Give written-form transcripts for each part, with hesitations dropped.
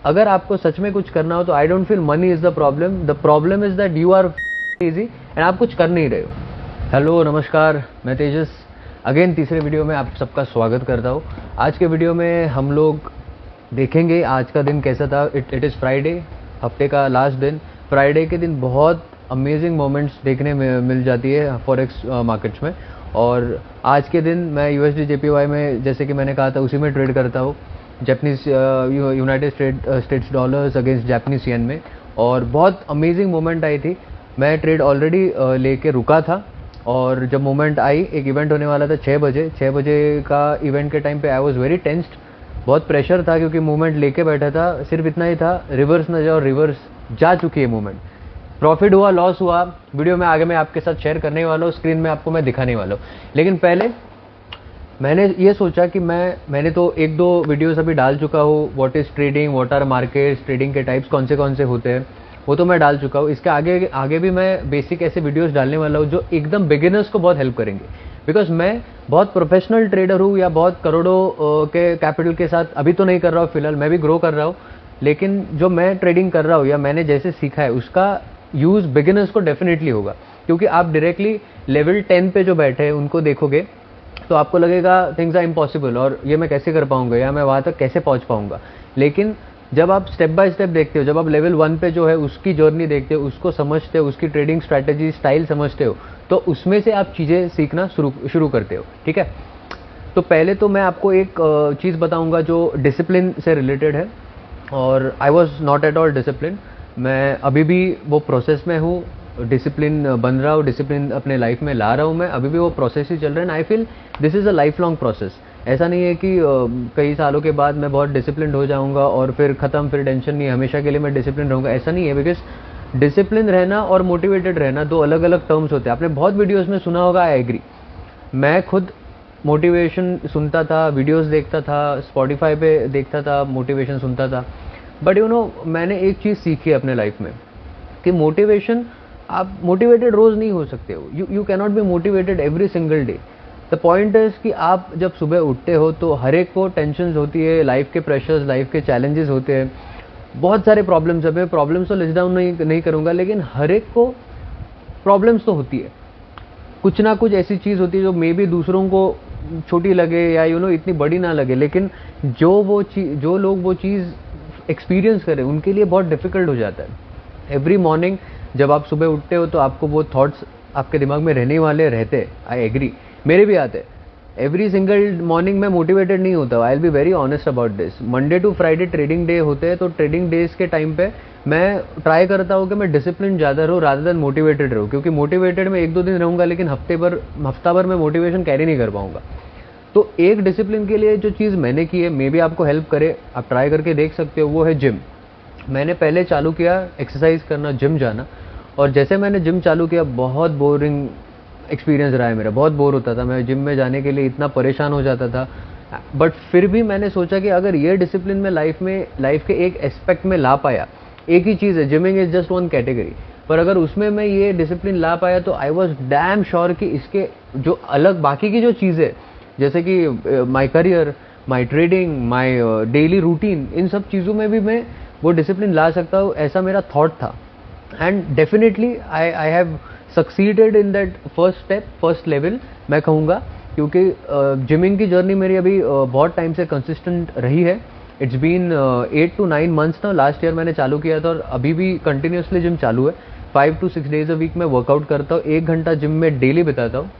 अगर आपको सच में कुछ करना हो तो I don't feel money is the problem is that you are easy and आप कुछ कर नहीं रहे हो। हेलो नमस्कार, मैं तेजस अगेन तीसरे वीडियो में आप सबका स्वागत करता हूँ। आज के वीडियो में हम लोग देखेंगे आज का दिन कैसा था। इट इज़ फ्राइडे, हफ्ते का लास्ट दिन। फ्राइडे के दिन बहुत अमेजिंग मोमेंट्स देखने में मिल जाती है फॉरेक्स मार्केट्स में। और आज के दिन मैं यूएसडी जेपीवाई में, जैसे कि मैंने कहा था, उसी में ट्रेड करता हूँ, Japanese United states dollars against Japanese yen में। और बहुत अमेजिंग मोमेंट आई थी। मैं ट्रेड ऑलरेडी लेके रुका था और जब मोमेंट आई, एक इवेंट होने वाला था 6 बजे का इवेंट के टाइम पे आई वाज वेरी टेंस्ड। बहुत प्रेशर था क्योंकि मूवमेंट लेके बैठा था, सिर्फ इतना ही था, रिवर्स न जाओ, रिवर्स जा चुकी है मूवमेंट। प्रॉफिट हुआ, लॉस हुआ, वीडियो में आगे मैं आपके साथ शेयर करने वाला हूँ, स्क्रीन में आपको मैं दिखाने वाला हूँ। लेकिन पहले मैंने ये सोचा कि मैंने तो 1-2 वीडियोस अभी डाल चुका हूँ, what is trading, what are markets, trading के टाइप्स कौन से होते हैं, वो तो मैं डाल चुका हूँ। इसके आगे भी मैं बेसिक ऐसे वीडियोस डालने वाला हूँ जो एकदम बिगिनर्स को बहुत हेल्प करेंगे। बिकॉज मैं बहुत प्रोफेशनल ट्रेडर हूँ या बहुत करोड़ों के कैपिटल के साथ अभी तो नहीं कर रहा हूँ, फिलहाल मैं भी ग्रो कर रहा हूँ। लेकिन जो मैं ट्रेडिंग कर रहा हूँ या मैंने जैसे सीखा है उसका यूज़ बिगिनर्स को डेफिनेटली होगा। क्योंकि आप डायरेक्टली लेवल 10 पे जो बैठे हैं उनको देखोगे तो आपको लगेगा थिंग्स आर इम्पॉसिबल और ये मैं कैसे कर पाऊंगा या मैं वहाँ तक कैसे पहुँच पाऊंगा। लेकिन जब आप स्टेप बाय स्टेप देखते हो, जब आप लेवल 1 पे जो है उसकी जर्नी देखते हो, उसको समझते हो, उसकी ट्रेडिंग स्ट्रैटेजी स्टाइल समझते हो, तो उसमें से आप चीज़ें सीखना शुरू करते हो। ठीक है, तो पहले तो मैं आपको एक चीज़ बताऊंगा जो डिसिप्लिन से रिलेटेड है। और I was not at all discipline. मैं अभी भी वो प्रोसेस में हूँ, डिसिप्लिन बन रहा हूँ, डिसिप्लिन अपने लाइफ में ला रहा हूँ मैं। अभी भी वो प्रोसेस ही चल रहा है। I feel this is a life long process. ऐसा नहीं है कि कई सालों के बाद मैं बहुत डिसिप्लिन हो जाऊंगा और फिर ख़त्म, फिर टेंशन नहीं, हमेशा के लिए मैं डिसिप्लिन रहूँगा, ऐसा नहीं है। बिकॉज डिसिप्लिन रहना और मोटिवेटेड रहना दो अलग अलग टर्म्स होते हैं। आपने बहुत वीडियोज़ में सुना होगा, आई एग्री। मैं खुद मोटिवेशन सुनता था, वीडियोस देखता था, स्पॉटिफाई पे देखता था, मोटिवेशन सुनता था। बट मैंने एक चीज़ सीखी अपने लाइफ में कि मोटिवेशन, आप मोटिवेटेड रोज़ नहीं हो सकते हो। You can not be motivated every single day. The point is कि आप जब सुबह उठते हो तो हर एक को टेंशन होती है, लाइफ के प्रेशर्स, लाइफ के चैलेंजेस होते हैं, बहुत सारे प्रॉब्लम्स है। मैं प्रॉब्लम्स तो लिस्ट डाउन नहीं करूँगा, लेकिन हर एक को प्रॉब्लम्स तो होती है। कुछ ना कुछ ऐसी चीज़ होती है जो मे बी दूसरों को छोटी लगे या इतनी बड़ी ना लगे, लेकिन जो लोग वो चीज़ एक्सपीरियंस करें उनके लिए बहुत डिफिकल्ट हो जाता है। एवरी मॉर्निंग जब आप सुबह उठते हो तो आपको वो थॉट्स आपके दिमाग में रहने वाले रहते। आई एग्री, मेरे भी आते। एवरी सिंगल मॉर्निंग में मोटिवेटेड नहीं होता। I will be very honest about this. Monday to Friday trading day होते हैं, तो ट्रेडिंग डेज के टाइम पे मैं ट्राई करता हूँ कि मैं डिसिप्लिन ज़्यादा रहूँ रादर देन मोटिवेटेड रहूँ। क्योंकि मोटिवेटेड में 1-2 दिन रहूँगा, लेकिन हफ्ता भर मैं मोटिवेशन कैरी नहीं कर पाऊँगा। तो एक डिसिप्लिन के लिए जो चीज़ मैंने की है, मे बी आपको हेल्प करे, आप ट्राई करके देख सकते हो, वो है जिम। मैंने पहले चालू किया एक्सरसाइज करना, जिम जाना। और जैसे मैंने जिम चालू किया, बहुत बोरिंग एक्सपीरियंस रहा है मेरा। बहुत बोर होता था मैं जिम में जाने के लिए, इतना परेशान हो जाता था। बट फिर भी मैंने सोचा कि अगर ये डिसिप्लिन में लाइफ के एक एस्पेक्ट में ला पाया, एक ही चीज़ है, gymming is just one category, पर अगर उसमें मैं ये डिसिप्लिन ला पाया तो आई वॉज डैम श्योर कि इसके जो अलग बाकी की जो चीज़ें, जैसे कि my career, my trading, my daily routine, इन सब चीज़ों में भी मैं वो डिसिप्लिन ला सकता हूँ, ऐसा मेरा थॉट था। And definitely I have succeeded in that first step, first level मैं कहूँगा। क्योंकि जिमिंग की जर्नी मेरी अभी बहुत टाइम से कंसिस्टेंट रही है। इट्स बीन 8 to 9 मंथ्स ना। लास्ट ईयर मैंने चालू किया था और अभी भी कंटिन्यूसली जिम चालू है। 5 to 6 डेज अ वीक मैं वर्कआउट करता हूँ, 1 घंटा जिम में डेली बिताता हूँ।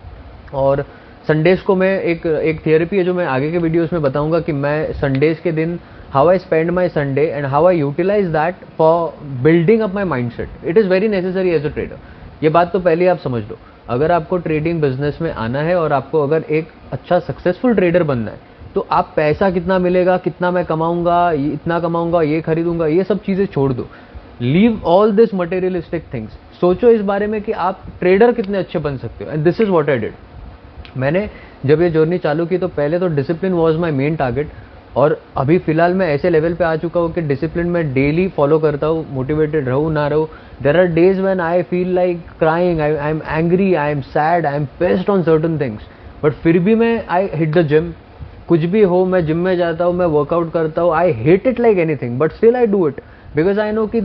और संडेज़ को मैं एक थेरेपी है जो मैं आगे के वीडियोस में बताऊंगा कि मैं संडेज़ के दिन how I spend my Sunday and how I utilise that for building up my mind set. It is very necessary as a trader. ये बात तो पहले आप समझ लो। अगर आपको ट्रेडिंग बिजनेस में आना है और आपको अगर एक अच्छा सक्सेसफुल ट्रेडर बनना है, तो आप पैसा कितना मिलेगा, कितना मैं कमाऊंगा, इतना कमाऊंगा, ये खरीदूंगा, ये सब चीज़ें छोड़ दो। Leave all this materialistic things. सोचो इस बारे में कि आप ट्रेडर कितने अच्छे बन सकते हो। And this is what I did. मैंने जब ये जर्नी चालू की तो पहले तो discipline was my main target. और अभी फिलहाल मैं ऐसे लेवल पे आ चुका हूँ कि डिसिप्लिन मैं डेली फॉलो करता हूँ, मोटिवेटेड रहूँ ना रहूँ। There are days when I feel like crying, I am angry, I am sad, I am pissed on certain things, but फिर भी मैं आई हिट द जिम। कुछ भी हो, मैं जिम में जाता हूँ, मैं वर्कआउट करता हूँ, I hate it like anything, but still I do it because I know कि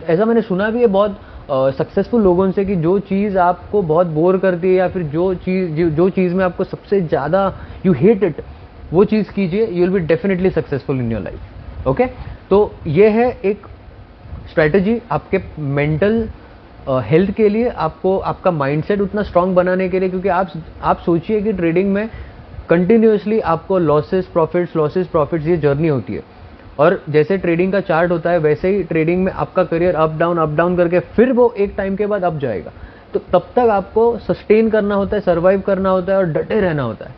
ऐसा मैंने सुना भी है बहुत सक्सेसफुल लोगों से कि जो चीज़ आपको बहुत बोर करती है या फिर जो चीज़ में आपको सबसे ज़्यादा यू हेट इट, वो चीज़ कीजिए, you will be definitely successful in your life. Okay, तो ये है एक स्ट्रैटेजी आपके मेंटल हेल्थ के लिए, आपको आपका माइंडसेट उतना स्ट्रांग बनाने के लिए, क्योंकि आप सोचिए कि ट्रेडिंग में कंटिन्यूसली आपको लॉसेस प्रॉफिट्स ये जर्नी होती है, और जैसे ट्रेडिंग का चार्ट होता है वैसे ही ट्रेडिंग में आपका करियर अप डाउन करके फिर वो एक टाइम के बाद अप जाएगा। तो तब तक आपको सस्टेन करना होता है, सर्वाइव करना होता है और डटे रहना होता है।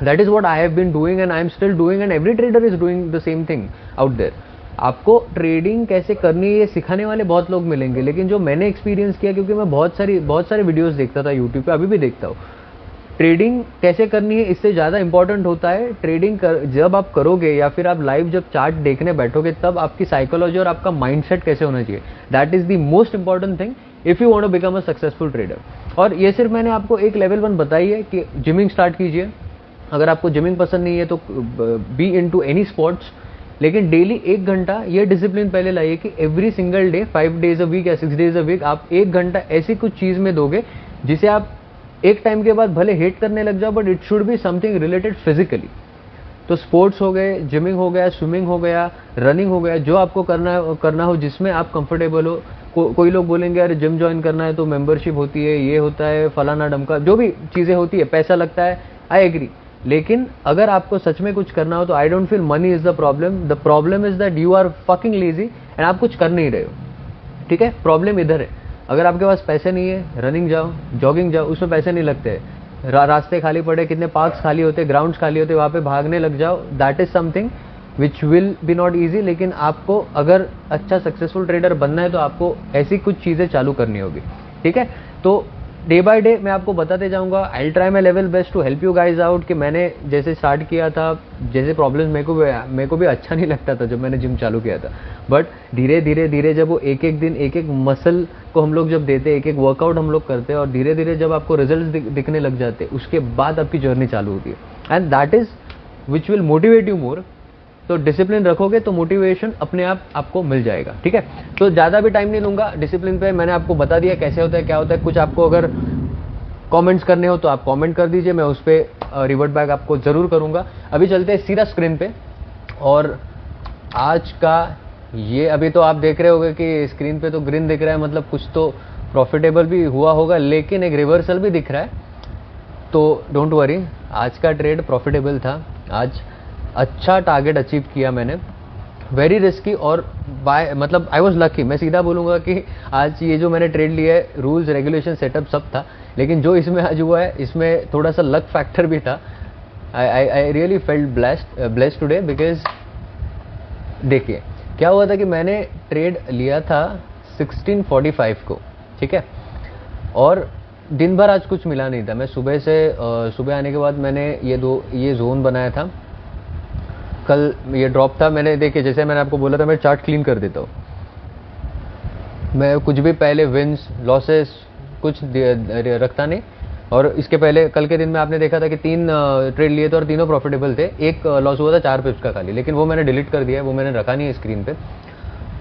That is what I have been doing and I am still doing and every trader is doing the same thing out there. आपको ट्रेडिंग कैसे करनी है ये सिखाने वाले बहुत लोग मिलेंगे, लेकिन जो मैंने एक्सपीरियंस किया, क्योंकि मैं बहुत सारे वीडियोस देखता था यूट्यूब पे, अभी भी देखता हूँ, ट्रेडिंग कैसे करनी है इससे ज़्यादा इंपॉर्टेंट होता है जब आप करोगे या फिर आप लाइव जब चार्ट देखने बैठोगे तब आपकी साइकोलॉजी और आपका माइंडसेट कैसे होना चाहिए। That is the most important thing if you want to become a successful trader. और ये सिर्फ मैंने आपको एक लेवल 1 बताई है कि जिमिंग स्टार्ट कीजिए। अगर आपको जिमिंग पसंद नहीं है तो बी इनटू एनी स्पोर्ट्स, लेकिन डेली 1 घंटा ये डिसिप्लिन पहले लाइए कि every single day 5 days a week या 6 डेज अ वीक आप 1 घंटा ऐसी कुछ चीज़ में दोगे जिसे आप एक टाइम के बाद भले हेट करने लग जाओ, but it should be something related physically. तो स्पोर्ट्स हो गए, जिमिंग हो गया, स्विमिंग हो गया, रनिंग हो गया, जो आपको करना हो जिसमें आप कंफर्टेबल हो। कोई लोग बोलेंगे अरे जिम ज्वाइन करना है तो मेंबरशिप होती है, ये होता है, फलाना डमका, जो भी चीज़ें होती है, पैसा लगता है, आई एग्री। लेकिन अगर आपको सच में कुछ करना हो तो I don't feel money is the problem is that you are fucking lazy and आप कुछ कर नहीं रहे हो। ठीक है, प्रॉब्लम इधर है। अगर आपके पास पैसे नहीं है, रनिंग जाओ, जॉगिंग जाओ, उसमें पैसे नहीं लगते। रास्ते खाली पड़े, कितने पार्क्स खाली होते, ग्राउंड्स खाली होते, वहाँ पे भागने लग जाओ। That is something which will be not easy. लेकिन आपको अगर अच्छा सक्सेसफुल ट्रेडर बनना है तो आपको ऐसी कुछ चीज़ें चालू करनी होगी। ठीक है, तो डे बाय डे मैं आपको बताते जाऊंगा। I try my level best to help you guys out कि मैंने जैसे स्टार्ट किया था, जैसे प्रॉब्लम्स मेरे को भी अच्छा नहीं लगता था जब मैंने जिम चालू किया था, बट धीरे धीरे जब वो एक दिन एक मसल को हम लोग जब देते, एक वर्कआउट हम लोग करते हैं और धीरे धीरे जब आपको रिजल्ट दिखने लग जाते, उसके बाद आपकी जर्नी चालू होती है and that is which will motivate you more. तो डिसिप्लिन रखोगे तो मोटिवेशन अपने आप आपको मिल जाएगा। ठीक है, तो ज़्यादा भी टाइम नहीं लूँगा। डिसिप्लिन पे मैंने आपको बता दिया कैसे होता है, क्या होता है। कुछ आपको अगर कमेंट्स करने हो तो आप कमेंट कर दीजिए, मैं उस पर रिवर्ट बैक आपको ज़रूर करूँगा। अभी चलते हैं सीधा स्क्रीन पे, और आज का ये अभी तो आप देख रहे होंगे कि स्क्रीन पे तो ग्रीन दिख रहा है, मतलब कुछ तो प्रॉफिटेबल भी हुआ होगा, लेकिन एक रिवर्सल भी दिख रहा है। तो डोंट वरी, आज का ट्रेड प्रॉफिटेबल था। आज अच्छा टारगेट अचीव किया मैंने, वेरी रिस्की, और मतलब आई वॉज लकी। मैं सीधा बोलूँगा कि आज ये जो मैंने ट्रेड लिया है, रूल्स रेगुलेशन सेटअप सब था, लेकिन जो इसमें आज हुआ है इसमें थोड़ा सा लक फैक्टर भी था। I really felt blessed today because देखिए क्या हुआ था कि मैंने ट्रेड लिया था 1645 को। ठीक है, और दिन भर आज कुछ मिला नहीं था। मैं सुबह आने के बाद मैंने ये जोन बनाया था। कल ये ड्रॉप था, मैंने देखिए जैसे मैंने आपको बोला था मैं चार्ट क्लीन कर देता हूँ। मैं कुछ भी पहले विन्स लॉसेस कुछ रखता नहीं, और इसके पहले कल के दिन में आपने देखा था कि 3 ट्रेड लिए थे और तीनों प्रॉफिटेबल थे। एक लॉस हुआ था 4 पिप्स का खाली, लेकिन वो मैंने डिलीट कर दिया है, वो मैंने रखा नहीं है स्क्रीन पे।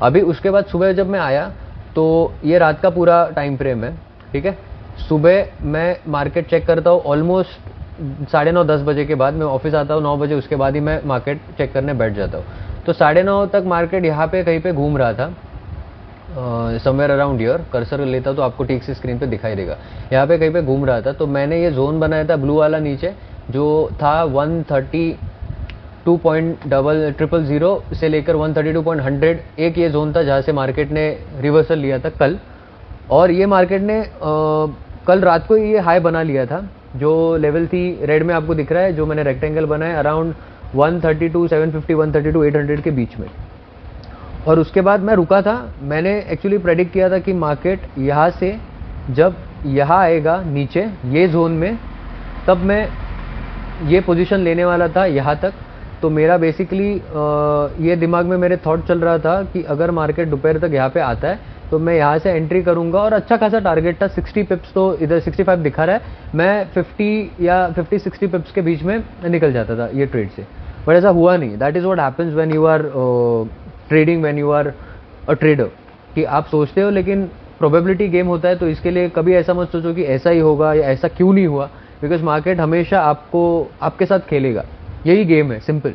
अभी उसके बाद सुबह जब मैं आया तो ये रात का पूरा टाइम फ्रेम है। ठीक है, सुबह मैं मार्केट चेक करता हूँ ऑलमोस्ट 9:30-10 बजे के बाद। मैं ऑफिस आता हूँ 9 बजे, उसके बाद ही मैं मार्केट चेक करने बैठ जाता हूँ। तो 9:30 तक मार्केट यहाँ पे कहीं पे घूम रहा था, समवेयर अराउंड ईयर। कर्सर लेता तो आपको ठीक से स्क्रीन पे दिखाई देगा, यहाँ पे कहीं पे घूम रहा था। तो मैंने ये जोन बनाया था ब्लू वाला नीचे, जो था 132.000 से लेकर 132.100। एक ये जोन था जहाँ से मार्केट ने रिवर्सल लिया था कल, और ये मार्केट ने कल रात को ये हाई बना लिया था। जो लेवल थी रेड में आपको दिख रहा है, जो मैंने रेक्टेंगल बनाया अराउंड 132,750 132,800 के बीच में। और उसके बाद मैं रुका था। मैंने एक्चुअली प्रेडिक्ट किया था कि मार्केट यहाँ से जब यहाँ आएगा नीचे ये जोन में, तब मैं ये पोजीशन लेने वाला था यहाँ तक। तो मेरा बेसिकली ये दिमाग में मेरे थॉट चल रहा था कि अगर मार्केट दोपहर तक यहाँ पे आता है तो मैं यहाँ से एंट्री करूंगा और अच्छा खासा टारगेट था 60 पिप्स, तो इधर 65 दिखा रहा है, मैं 50 या 50-60 पिप्स के बीच में निकल जाता था ये ट्रेड से, बट ऐसा हुआ नहीं। That is what happens when you are trading, when you are a trader, कि आप सोचते हो लेकिन प्रोबेबिलिटी गेम होता है, तो इसके लिए कभी ऐसा मत सोचो कि ऐसा ही होगा या ऐसा क्यों नहीं हुआ, बिकॉज मार्केट हमेशा आपके साथ खेलेगा, यही गेम है, सिंपल।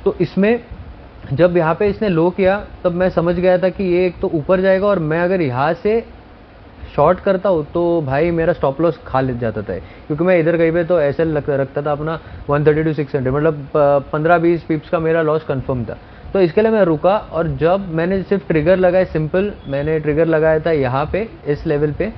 तो इसमें जब यहाँ पे इसने लो किया तब मैं समझ गया था कि ये एक तो ऊपर जाएगा, और मैं अगर यहाँ से शॉर्ट करता हूँ तो भाई मेरा स्टॉप लॉस खा ले जाता था, क्योंकि मैं इधर कहीं पे तो ऐसे रखता था अपना 130 to 600, मतलब 15-20 पिप्स का मेरा लॉस कंफर्म था। तो इसके लिए मैं रुका, और जब मैंने सिर्फ ट्रिगर लगाया, सिंपल मैंने ट्रिगर लगाया था यहाँ पे इस लेवल पे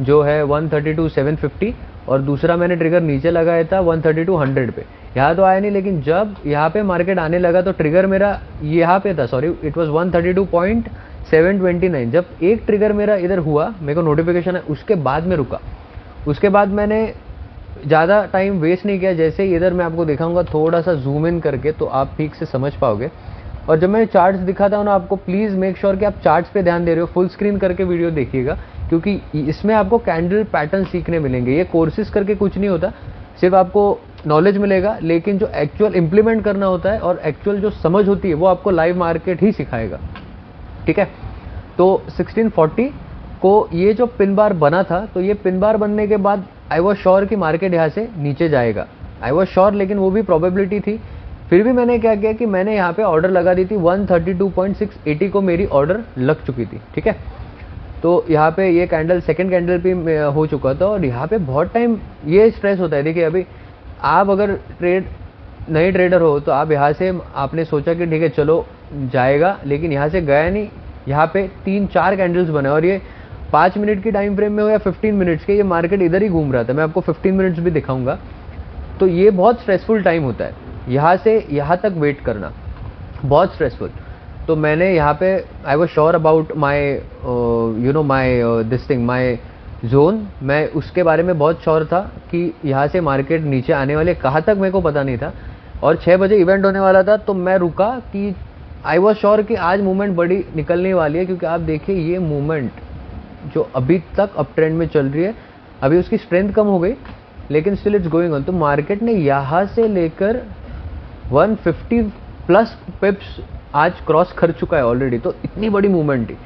जो है 132 750, और दूसरा मैंने ट्रिगर नीचे लगाया था 132 100 पे। यहाँ तो आया नहीं, लेकिन जब यहाँ पे मार्केट आने लगा तो ट्रिगर मेरा यहाँ पे था, सॉरी इट वाज 132.729। जब एक ट्रिगर मेरा इधर हुआ, मेरे को नोटिफिकेशन है, उसके बाद में रुका। उसके बाद मैंने ज़्यादा टाइम वेस्ट नहीं किया। जैसे ही इधर मैं आपको दिखाऊंगा थोड़ा सा जूम इन करके, तो आप ठीक से समझ पाओगे। और जब मैं चार्ट्स दिखाता हूँ ना आपको, प्लीज़ मेक श्योर कि आप चार्ट्स पे ध्यान दे रहे हो, फुल स्क्रीन करके वीडियो देखिएगा, क्योंकि इसमें आपको कैंडल पैटर्न सीखने मिलेंगे। ये कोर्सेज करके कुछ नहीं होता, सिर्फ आपको नॉलेज मिलेगा, लेकिन जो एक्चुअल इंप्लीमेंट करना होता है और एक्चुअल जो समझ होती है वो आपको लाइव मार्केट ही सिखाएगा, ठीक है। तो 1640 को ये जो पिन बार बना था, तो ये पिन बार बनने के बाद आई वॉज श्योर कि मार्केट यहाँ से नीचे जाएगा, आई वॉज श्योर, लेकिन वो भी प्रोबेबिलिटी थी। फिर भी मैंने क्या किया कि मैंने यहाँ पे ऑर्डर लगा दी थी, 132.680 को मेरी ऑर्डर लग चुकी थी, ठीक है। तो यहाँ पे ये कैंडल सेकंड कैंडल पे हो चुका था, और यहाँ पे बहुत टाइम ये स्ट्रेस होता है। देखिए अभी आप अगर नए ट्रेडर हो तो आप यहाँ से आपने सोचा कि ठीक है चलो जाएगा, लेकिन यहाँ से गया नहीं। यहाँ पे 3-4 कैंडल्स बने, और ये 5 मिनट की टाइम फ्रेम में हो या 15 मिनट्स के, ये मार्केट इधर ही घूम रहा था। मैं आपको 15 मिनट्स भी दिखाऊंगा। तो ये बहुत स्ट्रेसफुल टाइम होता है, यहाँ से यहाँ तक वेट करना बहुत स्ट्रेसफुल। तो मैंने यहाँ पे I was sure about my my this thing, my zone, मैं उसके बारे में बहुत श्योर था कि यहाँ से मार्केट नीचे आने वाले, कहाँ तक मेरे को पता नहीं था। और 6 बजे इवेंट होने वाला था, तो मैं रुका कि आई वॉज श्योर कि आज मूवमेंट बड़ी निकलने वाली है, क्योंकि आप देखिए ये मूवमेंट जो अभी तक अप ट्रेंड में चल रही है, अभी उसकी स्ट्रेंथ कम हो गई, लेकिन स्टिल इट्स गोइंग ऑन। तो मार्केट ने यहाँ से लेकर 150 प्लस पिप्स आज क्रॉस कर चुका है ऑलरेडी, तो इतनी बड़ी मूवमेंट थी,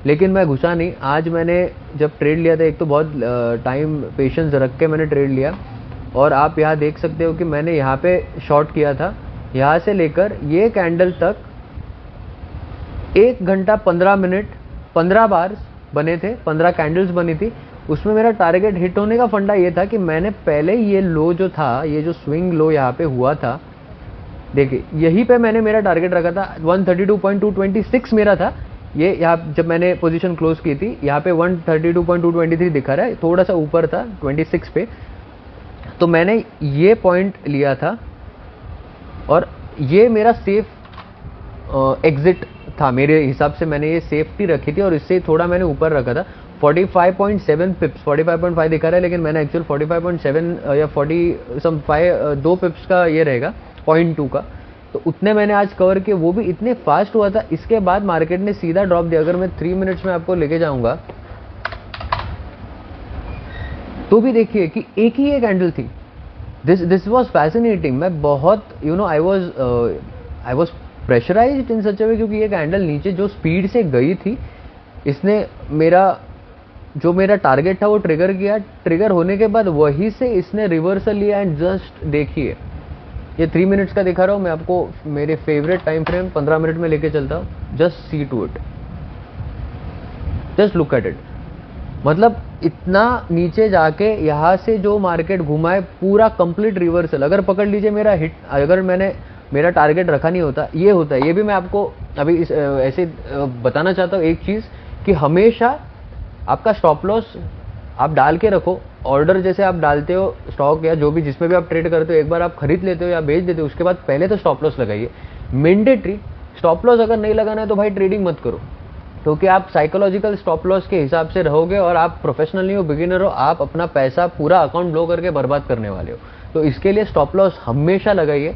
लेकिन मैं घुसा नहीं। आज मैंने जब ट्रेड लिया था, एक तो बहुत टाइम पेशेंस रख के मैंने ट्रेड लिया, और आप यहाँ देख सकते हो कि मैंने यहाँ पे शॉर्ट किया था, यहाँ से लेकर ये कैंडल तक 1 घंटा 15 मिनट 15 बार बने थे, 15 कैंडल्स बनी थी। उसमें मेरा टारगेट हिट होने का फंडा ये था कि मैंने पहले ये लो जो था, ये जो स्विंग लो यहाँ पे हुआ था, देखिए यहीं पे मैंने मेरा टारगेट रखा था, 132.226 मेरा था। ये यहाँ जब मैंने पोजीशन क्लोज की थी, यहाँ पे 132.223 दिखा रहा है, थोड़ा सा ऊपर था 26 पे। तो मैंने ये पॉइंट लिया था, और ये मेरा सेफ एग्जिट था मेरे हिसाब से। मैंने ये सेफ्टी रखी थी, और इससे थोड़ा मैंने ऊपर रखा था 45.7 पिप्स, 45.5 दिखा रहा है, लेकिन मैंने एक्चुअल 45.7 या 2 पिप्स का ये रहेगा 0.2 का। तो उतने मैंने आज कवर किए, वो भी इतने फास्ट हुआ था। इसके बाद मार्केट ने सीधा ड्रॉप दिया। अगर मैं 3 मिनट्स में आपको लेके जाऊंगा तो भी देखिए कि एक ही ये कैंडल थी। This was fascinating. मैं बहुत आई वाज प्रेशराइज्ड इन सच अ वे, क्योंकि ये कैंडल नीचे जो स्पीड से गई थी, इसने मेरा टारगेट था वो ट्रिगर किया। ट्रिगर होने के बाद वहीं से इसने रिवर्सल लिया, एंड जस्ट देखिए ये 3 मिनट्स का दिखा रहा हूँ मैं आपको, मेरे फेवरेट टाइम फ्रेम 15 मिनट में लेके चलता हूँ। Just see to it, just look at it. मतलब इतना नीचे जाके यहाँ से जो मार्केट घुमा है, पूरा कंप्लीट रिवर्सल। अगर पकड़ लीजिए मेरा हिट, अगर मैंने मेरा टारगेट रखा नहीं होता, ये होता है। ये भी मैं आपको अभी ऐसे बताना चाहता हूँ एक चीज़, कि हमेशा आपका स्टॉप लॉस आप डाल के रखो। ऑर्डर जैसे आप डालते हो स्टॉक या जो भी जिसमें भी आप ट्रेड करते हो, एक बार आप खरीद लेते हो या बेच देते हो, उसके बाद पहले तो स्टॉप लॉस लगाइए, मैंडेटरी। स्टॉप लॉस अगर नहीं लगाना है तो भाई ट्रेडिंग मत करो, क्योंकि आप साइकोलॉजिकल स्टॉप लॉस के हिसाब से रहोगे, और आप प्रोफेशनल नहीं हो, बिगिनर हो, आप अपना पैसा पूरा अकाउंट ब्लो करके बर्बाद करने वाले हो। तो इसके लिए स्टॉप लॉस हमेशा लगाइए।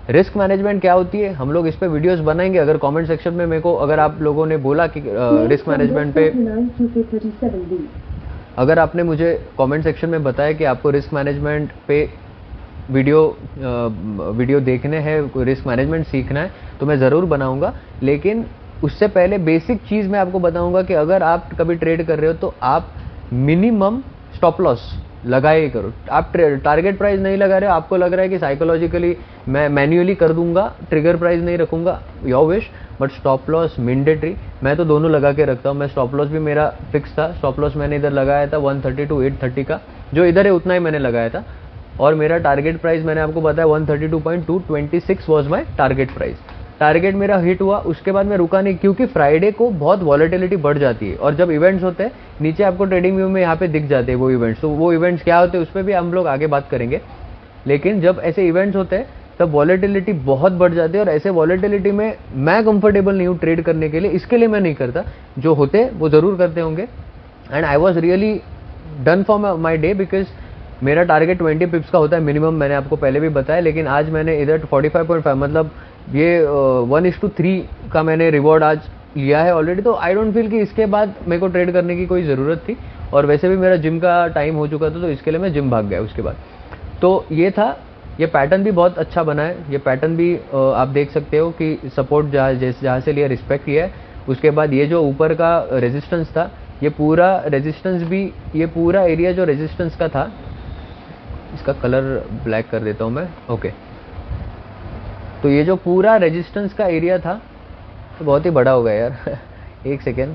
रिस्क मैनेजमेंट क्या होती है, हम लोग इस पे वीडियोस बनाएंगे। अगर कमेंट सेक्शन में मेरे को अगर आप लोगों ने बोला कि रिस्क मैनेजमेंट पे, अगर आपने मुझे कमेंट सेक्शन में बताया कि आपको रिस्क मैनेजमेंट पे वीडियो देखने हैं, रिस्क मैनेजमेंट सीखना है, तो मैं ज़रूर बनाऊंगा। लेकिन उससे पहले बेसिक चीज़ मैं आपको बताऊंगा कि अगर आप कभी ट्रेड कर रहे हो तो आप मिनिमम स्टॉप लॉस लगाए ही करो। आप टारगेट प्राइस नहीं लगा रहे हो, आपको लग रहा है कि साइकोलॉजिकली मैं मैन्युअली कर दूंगा, ट्रिगर प्राइस नहीं रखूंगा, your wish, but stop loss mandatory. मैं तो दोनों लगा के रखता हूँ। मैं स्टॉप लॉस भी मेरा फिक्स था। स्टॉप लॉस मैंने इधर लगाया था 130 to 830 का, जो इधर है उतना ही मैंने लगाया था। और मेरा टारगेट प्राइस मैंने आपको बताया 132.226 was my target price. Target मेरा हिट हुआ, उसके बाद मैं रुका नहीं, क्योंकि फ्राइडे को बहुत वॉलेटिलिटी बढ़ जाती है। और जब इवेंट्स होते हैं नीचे आपको ट्रेडिंग व्यू में यहाँ पे दिख जाते हैं वो इवेंट्स। तो वो इवेंट्स क्या होते हैं उस पर भी हम लोग आगे बात करेंगे। लेकिन जब ऐसे इवेंट्स होते हैं तब वॉलेटिलिटी बहुत बढ़ जाती है, और ऐसे वॉलेटिलिटी में मैं कंफर्टेबल नहीं हूँ ट्रेड करने के लिए, इसके लिए मैं नहीं करता। जो होते वो ज़रूर करते होंगे। And I was really done for my day, because मेरा टारगेट 20 पिप्स का होता है मिनिमम, मैंने आपको पहले भी बताया। लेकिन आज मैंने इधर 45.5, मतलब ये 1:3 का मैंने रिवॉर्ड आज लिया है ऑलरेडी। तो आई डोंट फील कि इसके बाद मेरे को ट्रेड करने की कोई ज़रूरत थी। और वैसे भी मेरा जिम का टाइम हो चुका था, तो इसके लिए मैं जिम भाग गया उसके बाद। तो ये था, ये पैटर्न भी बहुत अच्छा बना है। ये पैटर्न भी आप देख सकते हो कि सपोर्ट जहाँ से लिया, रिस्पेक्ट किया है। उसके बाद ये जो ऊपर का रेजिस्टेंस था, ये पूरा रेजिस्टेंस भी, ये पूरा एरिया जो रेजिस्टेंस का था, इसका कलर ब्लैक कर देता हूँ मैं, ओके। तो ये जो पूरा रेजिस्टेंस का एरिया था, तो बहुत ही बड़ा हो गया यार एक second,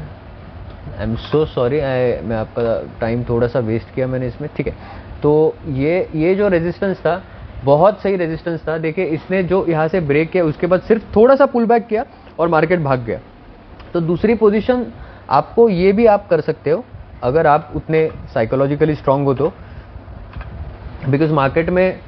I am so sorry, मैं आपका टाइम थोड़ा सा वेस्ट किया मैंने इसमें, ठीक है। तो ये जो रेजिस्टेंस था बहुत सही रेजिस्टेंस था। देखिए इसने जो यहाँ से ब्रेक किया, उसके बाद सिर्फ थोड़ा सा पुल बैक किया और मार्केट भाग गया। तो दूसरी पोजीशन आपको ये भी आप कर सकते हो अगर आप उतने साइकोलॉजिकली स्ट्रांग हो तो, बिकॉज मार्केट में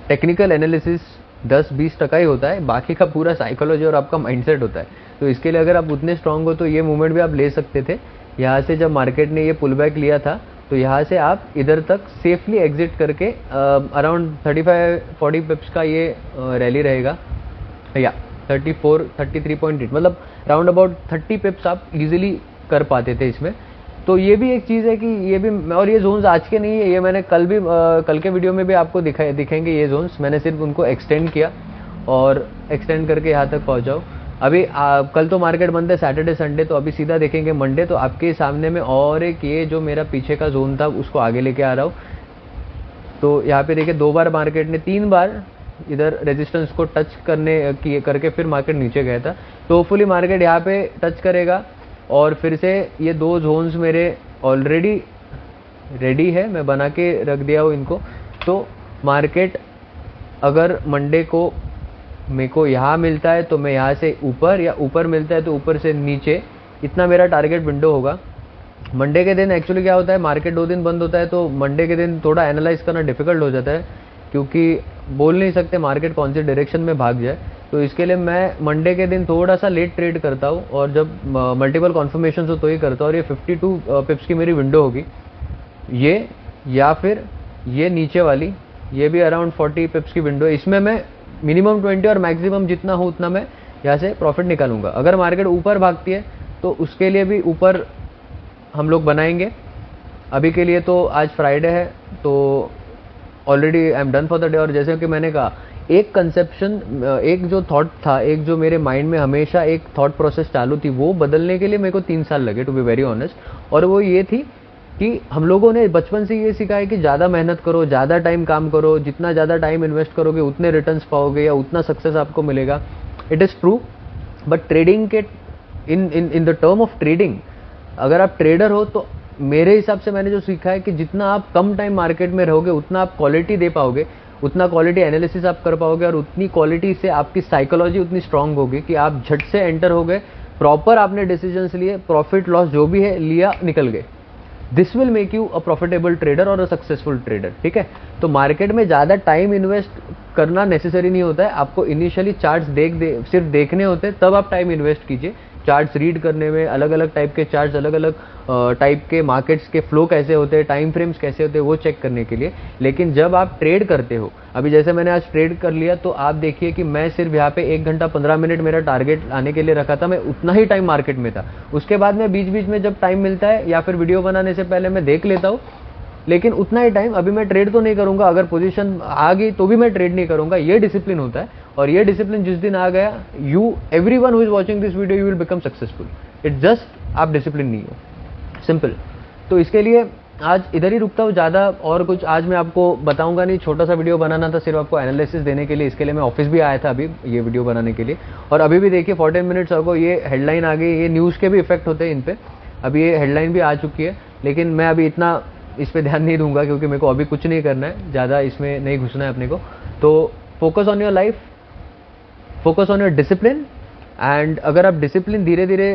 टेक्निकल एनालिसिस 10-20% ही होता है, बाकी का पूरा साइकोलॉजी और आपका माइंडसेट होता है। तो इसके लिए अगर आप उतने स्ट्रांग हो तो ये मूवमेंट भी आप ले सकते थे। यहाँ से जब मार्केट ने ये पुल बैक लिया था, तो यहाँ से आप इधर तक सेफली एग्जिट करके अराउंड 35-40 पिप्स का ये रैली रहेगा, या 33.8, मतलब राउंड अबाउट 30 पिप्स आप इजीली कर पाते थे इसमें। तो ये भी एक चीज़ है कि ये भी, और ये जोन्स आज के नहीं है, ये मैंने कल के वीडियो में भी आपको दिखेंगे ये जोन्स। मैंने सिर्फ उनको एक्सटेंड किया और एक्सटेंड करके यहाँ तक पहुँचाओ। अभी कल तो मार्केट बंद है, सैटरडे संडे, तो अभी सीधा देखेंगे मंडे। तो आपके सामने में और एक ये जो मेरा पीछे का जोन था उसको आगे लेके आ रहा हूँ। तो यहाँ पे देखिए 2 बार मार्केट ने 3 बार इधर रेजिस्टेंस को टच करके फिर मार्केट नीचे गया था। तो होपफुली मार्केट यहाँ पे टच करेगा और फिर से ये 2 जोन्स मेरे ऑलरेडी रेडी है, मैं बना के रख दिया हूँ इनको। तो मार्केट अगर मंडे को मेरे को यहाँ मिलता है तो मैं यहाँ से ऊपर, या ऊपर मिलता है तो ऊपर से नीचे, इतना मेरा टारगेट विंडो होगा। मंडे के दिन एक्चुअली क्या होता है, मार्केट 2 दिन बंद होता है, तो मंडे के दिन थोड़ा एनालाइज करना डिफिकल्ट हो जाता है, क्योंकि बोल नहीं सकते मार्केट कौन सी डायरेक्शन में भाग जाए। तो इसके लिए मैं मंडे के दिन थोड़ा सा लेट ट्रेड करता हूँ, और जब मल्टीपल कॉन्फर्मेशन हो तो ही करता हूँ। और ये 52 पिप्स की मेरी विंडो होगी, ये या फिर ये नीचे वाली, ये भी अराउंड 40 पिप्स की विंडो है। इसमें मैं मिनिमम 20 और मैक्सिमम जितना हो उतना मैं यहाँ से प्रॉफिट निकालूंगा। अगर मार्केट ऊपर भागती है तो उसके लिए भी ऊपर हम लोग बनाएंगे। अभी के लिए तो आज फ्राइडे है, तो already I am done for the day. और जैसे कि मैंने कहा, एक कंसेप्शन, एक जो थॉट था, एक जो मेरे माइंड में हमेशा एक थॉट प्रोसेस चालू थी, वो बदलने के लिए मेरे को 3 साल लगे, टू बी वेरी ऑनेस्ट। और वो ये थी कि हम लोगों ने बचपन से ये सीखा है कि ज़्यादा मेहनत करो, ज़्यादा टाइम काम करो, जितना ज़्यादा टाइम इन्वेस्ट करोगे उतने रिटर्न्स पाओगे या उतना सक्सेस आपको मिलेगा। It is true, but trading के in the term of trading, अगर आप ट्रेडर हो तो मेरे हिसाब से मैंने जो सीखा है कि जितना आप कम टाइम मार्केट में रहोगे उतना आप क्वालिटी दे पाओगे, उतना क्वालिटी एनालिसिस आप कर पाओगे, और उतनी क्वालिटी से आपकी साइकोलॉजी उतनी स्ट्रांग होगी कि आप झट से एंटर हो गए, प्रॉपर आपने डिसीजंस लिए, प्रॉफिट लॉस जो भी है लिया, निकल गए। This will make you a profitable trader और अ सक्सेसफुल ट्रेडर, ठीक है। तो मार्केट में ज़्यादा टाइम इन्वेस्ट करना नेसेसरी नहीं होता है, आपको इनिशियली चार्ट्स सिर्फ देखने होते हैं, तब आप टाइम इन्वेस्ट कीजिए। चार्ट्स रीड करने में, अलग अलग टाइप के चार्ट्स, अलग अलग टाइप के मार्केट्स के फ्लो कैसे होते हैं, टाइम फ्रेम्स कैसे होते हैं, वो चेक करने के लिए। लेकिन जब आप ट्रेड करते हो, अभी जैसे मैंने आज ट्रेड कर लिया, तो आप देखिए कि मैं सिर्फ यहाँ पे 1 घंटा 15 मिनट मेरा टारगेट आने के लिए रखा था, मैं उतना ही टाइम मार्केट में था। उसके बाद में बीच बीच में जब टाइम मिलता है या फिर वीडियो बनाने से पहले मैं देख लेता हूँ, लेकिन उतना ही टाइम अभी मैं ट्रेड तो नहीं करूंगा। अगर पोजीशन आ गई तो भी मैं ट्रेड नहीं करूंगा। ये डिसिप्लिन होता है, और ये डिसिप्लिन जिस दिन आ गया, you everyone who is watching this video, you will become successful. It just आप डिसिप्लिन नहीं हो, सिंपल। तो इसके लिए आज इधर ही रुकता हूँ, ज़्यादा और कुछ आज मैं आपको बताऊंगा नहीं। छोटा सा वीडियो बनाना था सिर्फ आपको एनालिसिस देने के लिए। इसके लिए मैं ऑफिस भी आया था अभी ये वीडियो बनाने के लिए, और अभी भी देखिए 14 मिनट्स अगो ये हेडलाइन आ गई। ये न्यूज़ के भी इफेक्ट होते हैं इन पे। अभी ये हेडलाइन भी आ चुकी है, लेकिन मैं अभी इतना इस पे ध्यान नहीं दूंगा, क्योंकि मेरे को अभी कुछ नहीं करना है, ज़्यादा इसमें नहीं घुसना है अपने को। तो focus on your life, focus on your discipline, and अगर आप डिसिप्लिन धीरे धीरे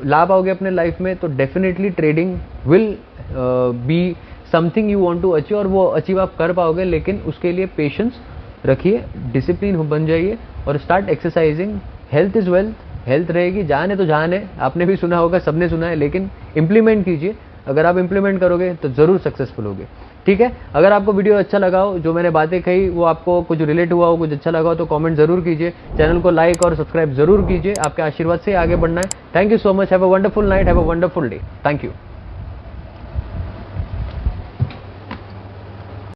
ला पाओगे अपने लाइफ में, तो definitely trading will be something you want to achieve, और वो अचीव आप कर पाओगे। लेकिन उसके लिए पेशेंस रखिए, डिसिप्लिन बन जाइए, और start exercising. Health is wealth, health रहेगी, जान है तो जान है, आपने भी सुना होगा, सबने सुना है, लेकिन इम्प्लीमेंट कीजिए। अगर आप इम्प्लीमेंट करोगे तो ज़रूर सक्सेसफुल होगे, ठीक है। अगर आपको वीडियो अच्छा लगा हो, जो मैंने बातें कही वो आपको कुछ रिलेट हुआ हो, कुछ अच्छा लगा हो, तो कमेंट ज़रूर कीजिए। चैनल को लाइक और सब्सक्राइब ज़रूर कीजिए। आपके आशीर्वाद से आगे बढ़ना है। Thank you so much. Have a wonderful night, have a wonderful day. Thank you.